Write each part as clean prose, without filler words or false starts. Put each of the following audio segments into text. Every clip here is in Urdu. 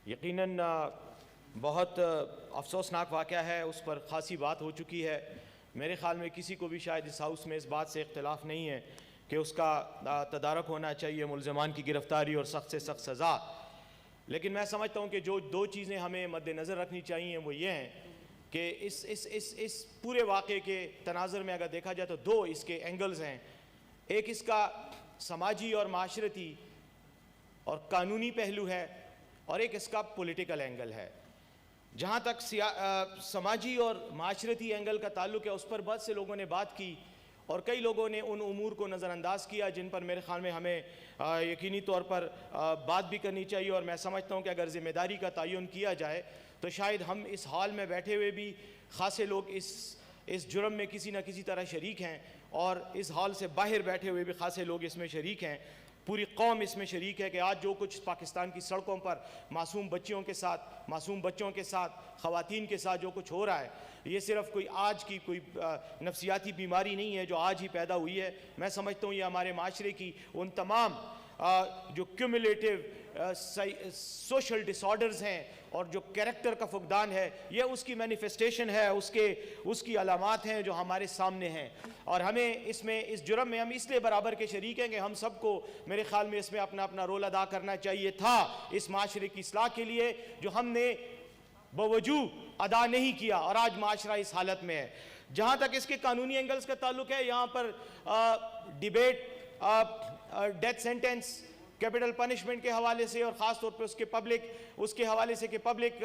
یقیناً بہت افسوسناک واقعہ ہے، اس پر خاصی بات ہو چکی ہے۔ میرے خیال میں کسی کو بھی شاید اس ہاؤس میں اس بات سے اختلاف نہیں ہے کہ اس کا تدارک ہونا چاہیے، ملزمان کی گرفتاری اور سخت سے سخت سزا۔ لیکن میں سمجھتا ہوں کہ جو دو چیزیں ہمیں مد نظر رکھنی چاہیے وہ یہ ہیں کہ اس پورے واقعے کے تناظر میں اگر دیکھا جائے تو دو اس کے اینگلز ہیں۔ ایک اس کا سماجی اور معاشرتی اور قانونی پہلو ہے، اور ایک اس کا پولیٹیکل اینگل ہے۔ جہاں تک سماجی اور معاشرتی اینگل کا تعلق ہے، اس پر بہت سے لوگوں نے بات کی اور کئی لوگوں نے ان امور کو نظر انداز کیا جن پر میرے خیال میں ہمیں یقینی طور پر بات بھی کرنی چاہیے۔ اور میں سمجھتا ہوں کہ اگر ذمہ داری کا تعین کیا جائے تو شاید ہم اس حال میں بیٹھے ہوئے بھی خاصے لوگ اس جرم میں کسی نہ کسی طرح شریک ہیں، اور اس حال سے باہر بیٹھے ہوئے بھی خاصے لوگ اس میں شریک ہیں۔ پوری قوم اس میں شریک ہے کہ آج جو کچھ پاکستان کی سڑکوں پر معصوم بچوں کے ساتھ خواتین کے ساتھ جو کچھ ہو رہا ہے، یہ صرف کوئی آج کی کوئی نفسیاتی بیماری نہیں ہے جو آج ہی پیدا ہوئی ہے۔ میں سمجھتا ہوں یہ ہمارے معاشرے کی ان تمام جو کیومولیٹیو سوشل ڈس آرڈرز ہیں اور جو کیریکٹر کا فقدان ہے، یہ اس کی مینیفیسٹیشن ہے، اس کی علامات ہیں جو ہمارے سامنے ہیں۔ اور ہمیں اس جرم میں ہم اس لیے برابر کے شریک ہیں کہ ہم سب کو میرے خیال میں اس میں اپنا رول ادا کرنا چاہیے تھا اس معاشرے کی اصلاح کے لیے، جو ہم نے بوجوہ ادا نہیں کیا، اور آج معاشرہ اس حالت میں ہے۔ جہاں تک اس کے قانونی اینگلز کا تعلق ہے، یہاں پر debate death sentence, capital punishment کے حوالے سے، اور خاص طور پہ اس کے حوالے سے کہ پبلک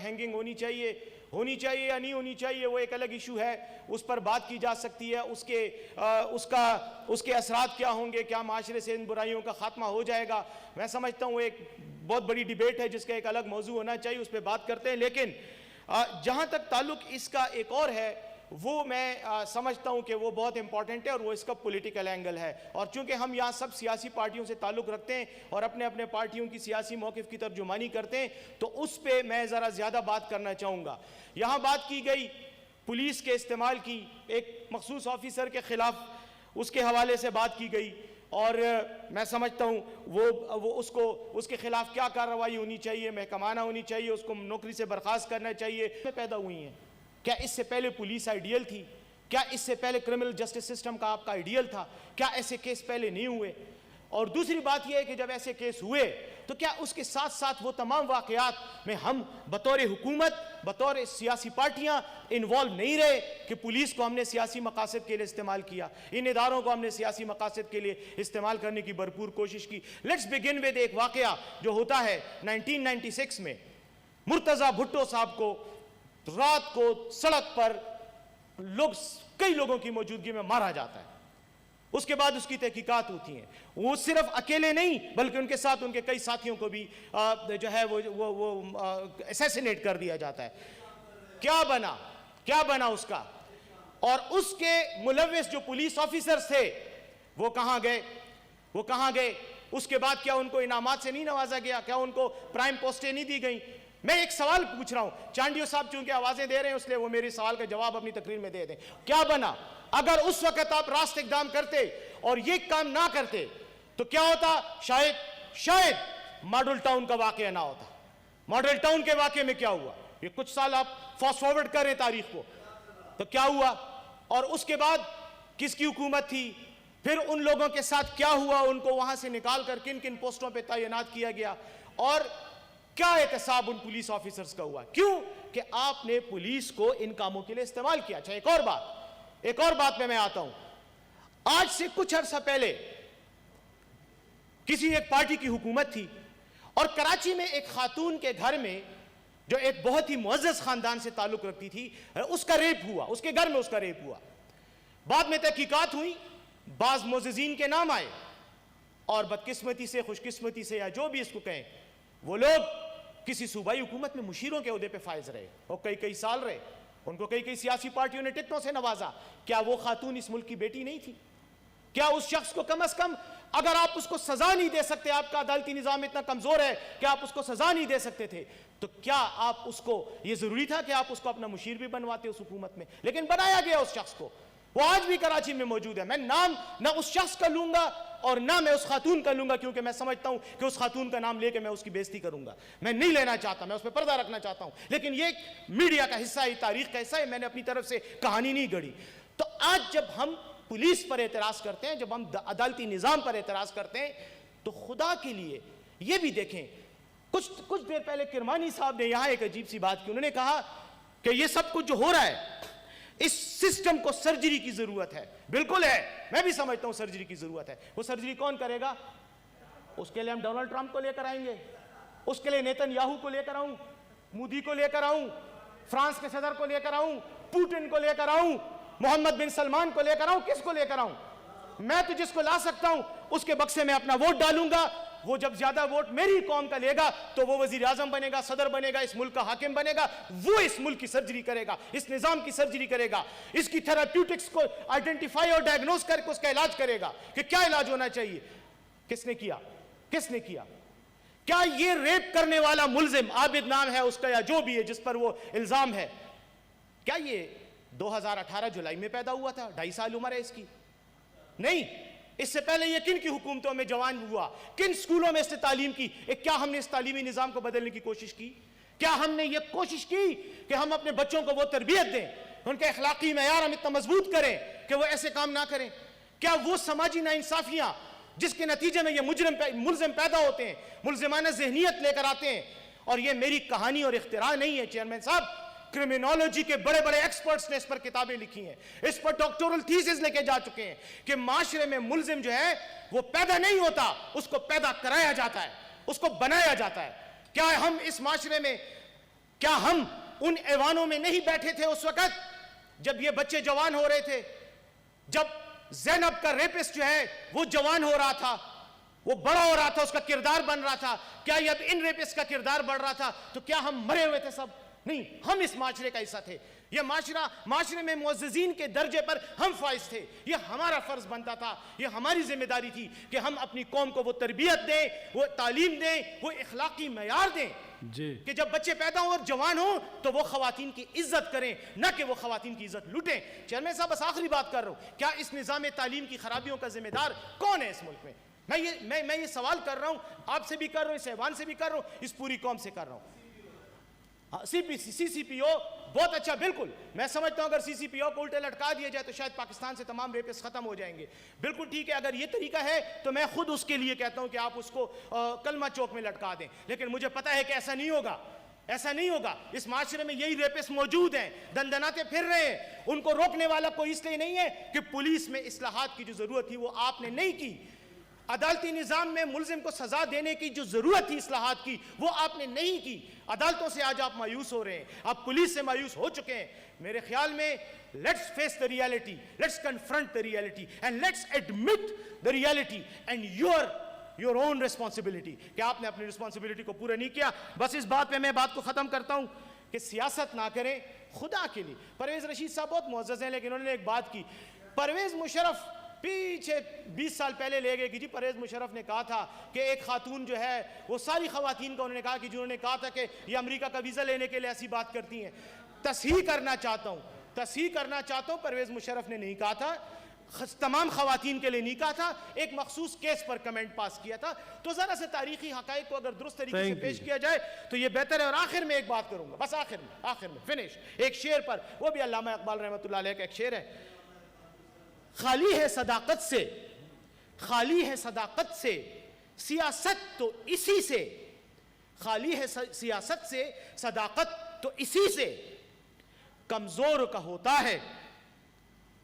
ہینگنگ ہونی چاہیے یا نہیں ہونی چاہیے، وہ ایک الگ ایشو ہے، اس پر بات کی جا سکتی ہے۔ اس کے اثرات کیا ہوں گے، کیا معاشرے سے ان برائیوں کا خاتمہ ہو جائے گا؟ میں سمجھتا ہوں ایک بہت بڑی ڈیبیٹ ہے جس کا ایک الگ موضوع ہونا چاہیے، اس پہ بات کرتے ہیں۔ لیکن جہاں تک تعلق اس کا ایک اور ہے، وہ میں سمجھتا ہوں کہ وہ بہت امپورٹنٹ ہے، اور وہ اس کا پولیٹیکل اینگل ہے۔ اور چونکہ ہم یہاں سب سیاسی پارٹیوں سے تعلق رکھتے ہیں اور اپنے پارٹیوں کی سیاسی موقف کی ترجمانی کرتے ہیں، تو اس پہ میں ذرا زیادہ بات کرنا چاہوں گا۔ یہاں بات کی گئی پولیس کے استعمال کی، ایک مخصوص آفیسر کے خلاف اس کے حوالے سے بات کی گئی، اور میں سمجھتا ہوں وہ اس کے خلاف کیا کارروائی ہونی چاہیے، محکمانہ ہونی چاہیے، اس کو نوکری سے برخاست کرنا چاہیے۔ پیدا ہوئی ہیں، کیا اس سے پہلے پولیس آئیڈیل تھی؟ کیا اس سے پہلے کرمنل جسٹس سسٹم کا آپ کا آئیڈیل تھا؟ کیا ایسے کیس پہلے نہیں ہوئے؟ اور دوسری بات یہ ہے کہ جب ایسے کیس ہوئے تو کیا اس کے ساتھ ساتھ وہ تمام واقعات میں ہم بطور حکومت، بطور سیاسی پارٹیاں انوالو نہیں رہے کہ پولیس کو ہم نے سیاسی مقاصد کے لیے استعمال کیا، ان اداروں کو ہم نے سیاسی مقاصد کے لیے استعمال کرنے کی بھرپور کوشش کی؟ لیٹس بگن ود ایک واقعہ جو ہوتا ہے 1996 میں، مرتضی بھٹو صاحب کو رات کو سڑک پر کئی لوگوں کی موجودگی میں مارا جاتا ہے۔ اس کے بعد اس کی تحقیقات ہوتی ہیں، وہ صرف اکیلے نہیں بلکہ ان کے ساتھ ان کے کئی ساتھیوں کو بھی جو ہے وہ اسیسینیٹ کر دیا جاتا ہے۔ کیا بنا اس کا؟ اور اس کے ملوث جو پولیس آفیسرز تھے وہ کہاں گئے؟ اس کے بعد کیا ان کو انعامات سے نہیں نوازا گیا؟ کیا ان کو پرائم پوسٹیں نہیں دی گئیں؟ میں ایک سوال پوچھ رہا ہوں، چانڈیو صاحب چونکہ آوازیں دے رہے ہیں اس لیے وہ میرے سوال کا جواب اپنی تقریر میں دے دیں۔ کیا بنا؟ اگر اس وقت آپ راست اقدام کرتے اور یہ کام نہ کرتے تو کیا ہوتا؟ شاید ماڈل ٹاؤن کا واقعہ نہ ہوتا۔ ماڈل ٹاؤن کے واقعے میں کیا ہوا؟ یہ کچھ سال آپ فاسٹ فارورڈ کریں تاریخ کو، تو کیا ہوا؟ اور اس کے بعد کس کی حکومت تھی؟ پھر ان لوگوں کے ساتھ کیا ہوا؟ ان کو وہاں سے نکال کر کن کن پوسٹوں پہ تعینات کیا گیا؟ اور کیا احتساب ان پولیس آفیسرز کا ہوا؟ کیوں کہ آپ نے پولیس کو ان کاموں کے لیے استعمال کیا۔ اچھا، ایک اور بات میں آتا ہوں۔ آج سے کچھ عرصہ پہلے کسی ایک پارٹی کی حکومت تھی، اور کراچی میں ایک خاتون کے گھر میں جو ایک بہت ہی معزز خاندان سے تعلق رکھتی تھی، اس کا ریپ ہوا، اس کے گھر میں اس کا ریپ ہوا۔ بعد میں تحقیقات ہوئی، بعض معززین کے نام آئے، اور بدقسمتی سے، خوش قسمتی سے، یا جو بھی اس کو کہیں، وہ لوگ کسی صوبائی حکومت میں مشیروں کے عہدے پہ فائز رہے اور کئی سال رہے، ان کو کئی سیاسی پارٹیوں نے ٹکٹوں سے نوازا۔ کیا وہ خاتون اس ملک کی بیٹی نہیں تھی؟ کیا اس شخص کو کم از کم، اگر آپ اس کو سزا نہیں دے سکتے، آپ کا عدالتی نظام اتنا کمزور ہے کہ آپ اس کو سزا نہیں دے سکتے تھے، تو کیا آپ اس کو، یہ ضروری تھا کہ آپ اس کو اپنا مشیر بھی بنواتے اس حکومت میں؟ لیکن بنایا گیا اس شخص کو۔ وہ آج بھی کراچی میں موجود ہے. میں نام نہ اس شخص کا لوں گا اور نہ میں اس خاتون کا لوں گا, کیونکہ میں سمجھتا ہوں کہ اس خاتون کا نام لے کے میں اس کی بےزتی کروں گا. میں نہیں لینا چاہتا, میں اس پہ پردہ رکھنا چاہتا ہوں. لیکن یہ ایک میڈیا کا حصہ ہے, تاریخ کا حصہ ہے, میں نے اپنی طرف سے کہانی نہیں گڑھی. تو آج جب ہم پولیس پر اعتراض کرتے ہیں, جب ہم عدالتی نظام پر اعتراض کرتے ہیں, تو خدا کے لیے یہ بھی دیکھیں. کچھ دیر پہلے کرمانی صاحب نے یہاں ایک عجیب سی بات کی. انہوں نے کہا کہ یہ سب کچھ جو ہو رہا ہے, اس سسٹم کو سرجری کی ضرورت ہے. بالکل ہے, میں بھی سمجھتا ہوں سرجری کی ضرورت ہے. وہ سرجری کون کرے گا؟ اس کے لیے ہم ڈونلڈ ٹرمپ کو لے کر آئیں گے, اس کے لیے نیتن یاہو کو لے کر آؤں, مودی کو لے کر آؤں, فرانس کے صدر کو لے کر آؤں, پوٹن کو لے کر آؤں, محمد بن سلمان کو لے کر آؤں, کس کو لے کر آؤں؟ میں تو جس کو لا سکتا ہوں اس کے بکسے میں اپنا ووٹ ڈالوں گا. وہ جب زیادہ ووٹ میری قوم کا لے گا تو وہ وزیر اعظم بنے گا, صدر بنے گا, اس ملک کا حاکم بنے گا. وہ اس ملک کی سرجری کرے گا, اس نظام کی سرجری کرے گا, اس کی تھراپیوٹکس کو آئیڈینٹیفائی اور ڈائیگنوز کر کے اس کا علاج کرے گا کہ کیا علاج ہونا چاہیے. کس نے کیا؟ کس نے کیا؟ کیا یہ ریپ کرنے والا ملزم, عابد نام ہے اس کا یا جو بھی ہے جس پر وہ الزام ہے, کیا یہ 2018 جولائی میں پیدا ہوا تھا؟ 2.5 سال عمر ہے اس کی. نہیں, اس سے پہلے یہ کن کی حکومتوں میں جوان ہوا, کن سکولوں میں اس نے تعلیم کی. کیا ہم نے اس تعلیمی نظام کو بدلنے کی کوشش کی؟ کیا ہم نے یہ کوشش کی کہ ہم اپنے بچوں کو وہ تربیت دیں, ان کے اخلاقی معیار ہم اتنا مضبوط کریں کہ وہ ایسے کام نہ کریں؟ کیا وہ سماجی ناانصافیاں جس کے نتیجے میں یہ ملزم پیدا ہوتے ہیں, ملزمانہ ذہنیت لے کر آتے ہیں, اور یہ میری کہانی اور اختراع نہیں ہے چیئرمین صاحب, کرمینالوجی کے بڑے بڑے ایکسپرٹس نے اس پر کتابیں لکھی ہیں, اس پر ڈاکٹورل تھیسز لے کے جا چکے ہیں کہ معاشرے میں ملزم جو ہے وہ پیدا نہیں ہوتا, اس کو پیدا کرایا جاتا ہے, اس کو بنایا جاتا ہے. کیا ہم اس معاشرے میں, کیا ہم ان ایوانوں میں نہیں بیٹھے تھے اس وقت جب یہ بچے جوان ہو رہے تھے, جب زینب کا ریپسٹ جو ہے وہ جوان ہو رہا تھا, وہ بڑا ہو رہا تھا, اس کا کردار بن رہا تھا؟ کیا یہ اب ان ریپسٹ کا کردار بڑھ رہا تھا تو کیا ہم مرے ہوئے تھے سب؟ نہیں, ہم اس معاشرے کا حصہ تھے. یہ معاشرے میں معززین کے درجے پر ہم فائز تھے. یہ ہمارا فرض بنتا تھا, یہ ہماری ذمہ داری تھی کہ ہم اپنی قوم کو وہ تربیت دیں, وہ تعلیم دیں, وہ اخلاقی معیار دیں کہ جب بچے پیدا ہوں اور جوان ہوں تو وہ خواتین کی عزت کریں, نہ کہ وہ خواتین کی عزت لوٹیں. چیئرمین صاحب بس آخری بات کر رہا ہوں, کیا اس نظام تعلیم کی خرابیوں کا ذمہ دار کون ہے اس ملک میں؟ میں یہ سوال کر رہا ہوں, آپ سے بھی کر رہا ہوں, اس ایوان سے بھی کر رہا ہوں, اس پوری قوم سے کر رہا ہوں. سی پی او بہت اچھا, بالکل میں سمجھتا ہوں اگر سی پی او کو الٹے لٹکا دیا جائے تو شاید پاکستان سے تمام ریپس ختم ہو جائیں گے. بالکل ٹھیک ہے, اگر یہ طریقہ ہے تو میں خود اس کے لیے کہتا ہوں کہ آپ اس کو کلمہ چوک میں لٹکا دیں, لیکن مجھے پتا ہے کہ ایسا نہیں ہوگا. ایسا نہیں ہوگا. اس معاشرے میں یہی ریپس موجود ہیں, دندناتے پھر رہے ہیں. ان کو روکنے والا کوئی اس لیے نہیں ہے کہ پولیس میں اصلاحات کی جو ضرورت تھی وہ آپ نے نہیں کی, عدالتی نظام میں ملزم کو سزا دینے کی جو ضرورت تھی اصلاحات کی وہ آپ نے نہیں کی. عدالتوں سے آج آپ مایوس ہو رہے ہیں, آپ پولیس سے مایوس ہو چکے ہیں. میرے خیال میں let's face the reality, let's confront the reality and let's admit the reality and your own responsibility کہ آپ نے اپنی responsibility کو پورا نہیں کیا. بس اس بات پہ میں بات کو ختم کرتا ہوں کہ سیاست نہ کریں خدا کے لیے. پرویز رشید صاحب بہت معزز ہیں, لیکن انہوں نے ایک بات کی, پرویز مشرف پیچھے 20 سال پہلے لے گئے کہ جی پرویز مشرف نے کہا تھا کہ ایک خاتون جو ہے وہ ساری خواتین کا انہوں نے کہا کہ جنہوں نے کہا تھا کہ یہ امریکہ کا ویزا لینے کے لیے ایسی بات کرتی ہیں. تصحیح کرنا چاہتا ہوں, پرویز مشرف نے نہیں کہا تھا, تمام خواتین کے لیے نہیں کہا تھا, ایک مخصوص کیس پر کمنٹ پاس کیا تھا. تو ذرا سے تاریخی حقائق کو اگر درست طریقے سے پیش کیا جائے تو یہ بہتر ہے. اور آخر میں ایک بات کروں گا, بس آخر میں فنش, ایک شعر پر, وہ بھی علامہ اقبال رحمۃ اللہ علیہ کا ایک شعر ہے, خالی ہے صداقت سے سیاست تو اسی سے, خالی ہے سیاست سے صداقت تو اسی سے, کمزور کا ہوتا ہے,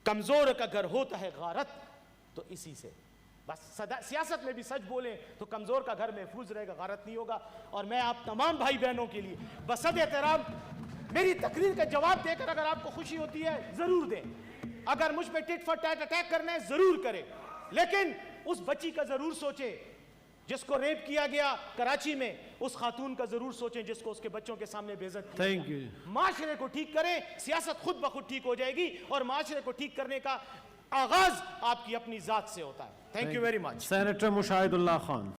کمزور کا گھر ہوتا ہے غارت تو اسی سے. بس سیاست میں بھی سچ بولیں تو کمزور کا گھر محفوظ رہے گا, غارت نہیں ہوگا. اور میں آپ تمام بھائی بہنوں کے لیے بصد احترام میری تقریر کا جواب دے کر اگر آپ کو خوشی ہوتی ہے ضرور دیں, اگر مجھ پہ ٹٹ فار ٹیٹ اٹیک کرنا ہے ضرور کریں, لیکن اس بچی کا ضرور سوچیں جس کو ریپ کیا گیا کراچی میں, اس خاتون کا ضرور سوچیں جس کو اس کے بچوں کے سامنے بے عزت کیا گیا. معاشرے کو ٹھیک کریں, سیاست خود بخود ٹھیک ہو جائے گی, اور معاشرے کو ٹھیک کرنے کا آغاز آپ کی اپنی ذات سے ہوتا ہے. Thank you very much. Senator Mushahid Ullah Khan.